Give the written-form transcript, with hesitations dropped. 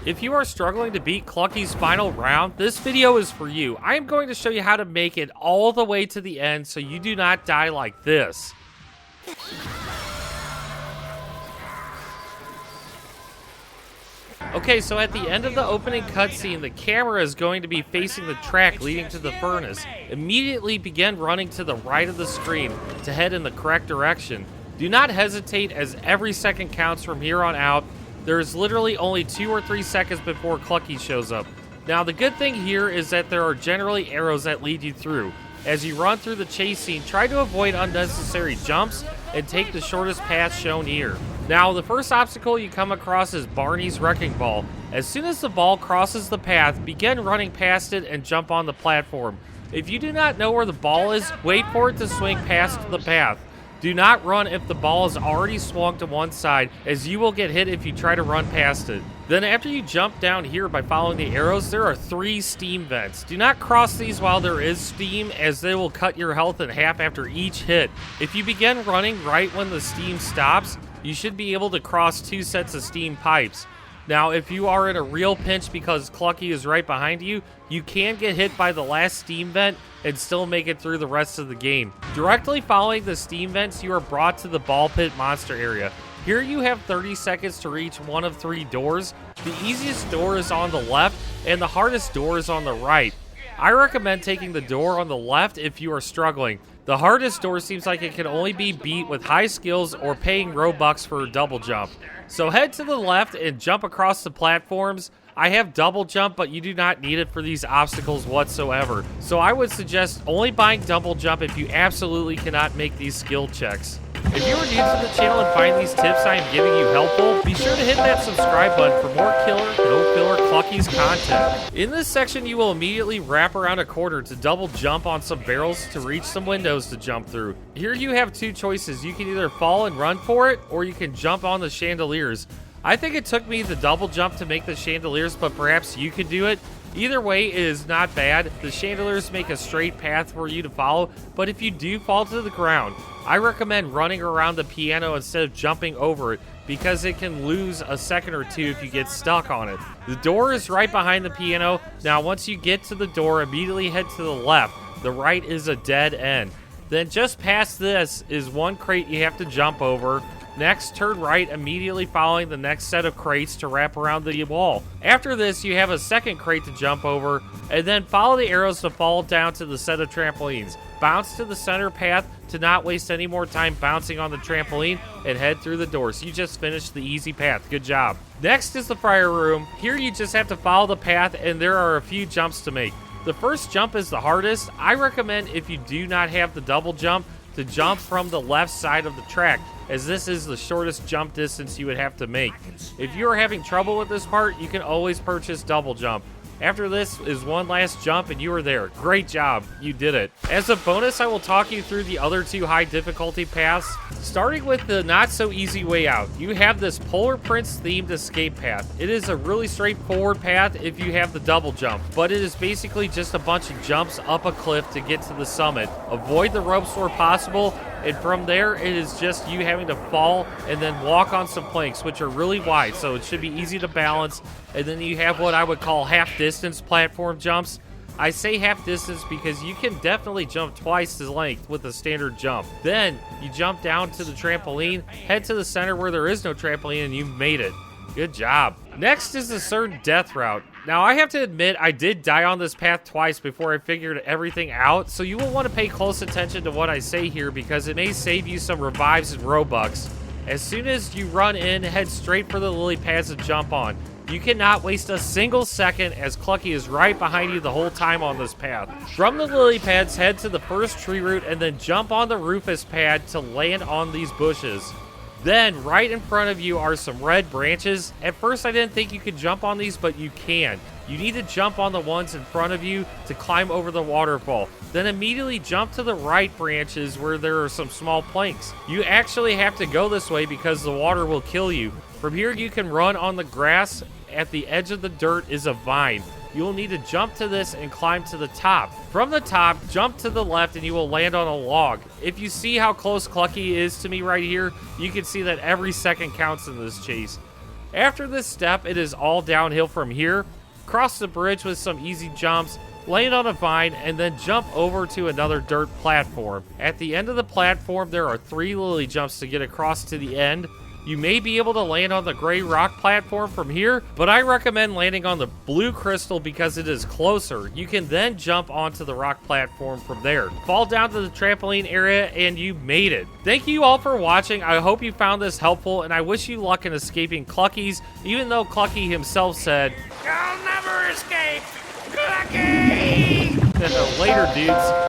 If you are struggling to beat Clucky's final round, this video is for you. I am going to show you how to make it all the way to the end so you do not die like this. Okay, so at the end of the opening cutscene, the camera is going to be facing the track leading to the furnace. Immediately begin running to the right of the screen to head in the correct direction. Do not hesitate, as every second counts from here on out. There is literally only 2 or 3 seconds before Clucky shows up. Now, the good thing here is that there are generally arrows that lead you through. As you run through the chase scene, try to avoid unnecessary jumps and take the shortest path shown here. Now, the first obstacle you come across is Barney's Wrecking Ball. As soon as the ball crosses the path, begin running past it and jump on the platform. If you do not know where the ball is, wait for it to swing past the path. Do not run if the ball is already swung to one side, as you will get hit if you try to run past it. Then after you jump down here by following the arrows, there are 3 steam vents. Do not cross these while there is steam, as they will cut your health in half after each hit. If you begin running right when the steam stops, you should be able to cross 2 sets of steam pipes. Now, if you are in a real pinch because Clucky is right behind you, you can get hit by the last steam vent and still make it through the rest of the game. Directly following the steam vents, you are brought to the ball pit monster area. Here you have 30 seconds to reach one of 3 doors. The easiest door is on the left, and the hardest door is on the right. I recommend taking the door on the left if you are struggling. The hardest door seems like it can only be beat with high skills or paying Robux for a double jump. So head to the left and jump across the platforms. I have double jump, but you do not need it for these obstacles whatsoever. So I would suggest only buying double jump if you absolutely cannot make these skill checks. If you are new to the channel and find these tips I am giving you helpful, be sure to hit that subscribe button for more killer, no filler Clucky's content. In this section, you will immediately wrap around a corner to double jump on some barrels to reach some windows to jump through. Here you have 2 choices. You can either fall and run for it, or you can jump on the chandeliers. I think it took me the double jump to make the chandeliers, but perhaps you could do it. Either way, it is not bad. The chandeliers make a straight path for you to follow, but if you do fall to the ground, I recommend running around the piano instead of jumping over it, because it can lose a second or 2 if you get stuck on it. The door is right behind the piano. Now, once you get to the door, immediately head to the left. The right is a dead end. Then just past this is 1 crate you have to jump over. Next, turn right immediately following the next set of crates to wrap around the wall. After this, you have a 2nd crate to jump over, and then follow the arrows to fall down to the set of trampolines. Bounce to the center path to not waste any more time bouncing on the trampoline, and head through the doors. You just finished the easy path. Good job. Next is the fryer room. Here you just have to follow the path, and there are a few jumps to make. The first jump is the hardest. I recommend, if you do not have the double jump, to jump from the left side of the track, as this is the shortest jump distance you would have to make. If you are having trouble with this part, you can always purchase double jump. After this is 1 last jump and you are there. Great job, you did it. As a bonus, I will talk you through the other 2 high difficulty paths. Starting with the not so easy way out, you have this Polar Prince themed escape path. It is a really straightforward path if you have the double jump, but it is basically just a bunch of jumps up a cliff to get to the summit. Avoid the ropes where possible, and from there it is just you having to fall and then walk on some planks, which are really wide, so it should be easy to balance. And then you have what I would call half-distance platform jumps. I say half-distance because you can definitely jump twice the length with a standard jump. Then you jump down to the trampoline, head to the center where there is no trampoline, and you made it. Good job. Next is the certain death route. Now, I have to admit, I did die on this path twice before I figured everything out, so you will want to pay close attention to what I say here, because it may save you some revives and Robux. As soon as you run in, head straight for the lily pads to jump on. You cannot waste a single second, as Clucky is right behind you the whole time on this path. From the lily pads, head to the first tree root and then jump on the Rufus pad to land on these bushes. Then, right in front of you are some red branches. At first, I didn't think you could jump on these, but you can. You need to jump on the ones in front of you to climb over the waterfall. Then immediately jump to the right branches where there are some small planks. You actually have to go this way because the water will kill you. From here, you can run on the grass. At the edge of the dirt is a vine. You will need to jump to this and climb to the top. From the top, jump to the left and you will land on a log. If you see how close Clucky is to me right here, you can see that every second counts in this chase. After this step, it is all downhill from here. Cross the bridge with some easy jumps, land on a vine, and then jump over to another dirt platform. At the end of the platform, there are 3 lily jumps to get across to the end. You may be able to land on the gray rock platform from here, but I recommend landing on the blue crystal because it is closer. You can then jump onto the rock platform from there. Fall down to the trampoline area and you made it. Thank you all for watching. I hope you found this helpful, and I wish you luck in escaping Cluckies, even though Clucky himself said, "You'll never escape, Clucky!" Later, dudes.